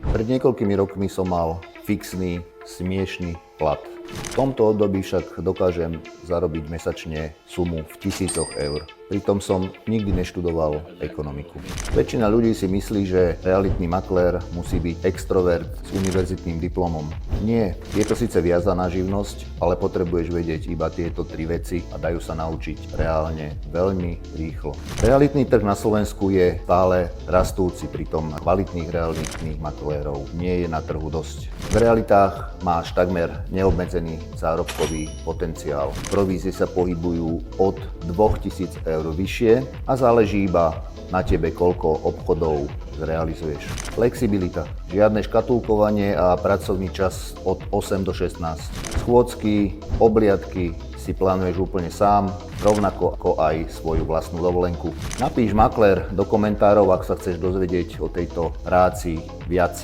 Pred niekoľkými rokmi som mal fixný, smiešný plat. V tomto období však dokážem zarobiť mesačne sumu v tisícoch eur. Pritom som nikdy neštudoval ekonomiku. Väčšina ľudí si myslí, že realitný maklér musí byť extrovert s univerzitným diplomom. Nie, je to síce viazaná živnosť, ale potrebuješ vedieť iba tieto tri veci a dajú sa naučiť reálne veľmi rýchlo. Realitný trh na Slovensku je stále rastúci, pritom kvalitných realitných maklérov nie je na trhu dosť. V realitách máš takmer neobmedzený zárobkový potenciál. Provízie sa pohybujú od 2000 eur vyššie a záleží iba na tebe, koľko obchodov zrealizuješ. Flexibilita. Žiadne škatulkovanie a pracovný čas od 8 do 16. Schôdzky, obliadky si plánuješ úplne sám, rovnako ako aj svoju vlastnú dovolenku. Napíš maklér do komentárov, ak sa chceš dozvedieť o tejto práci viac.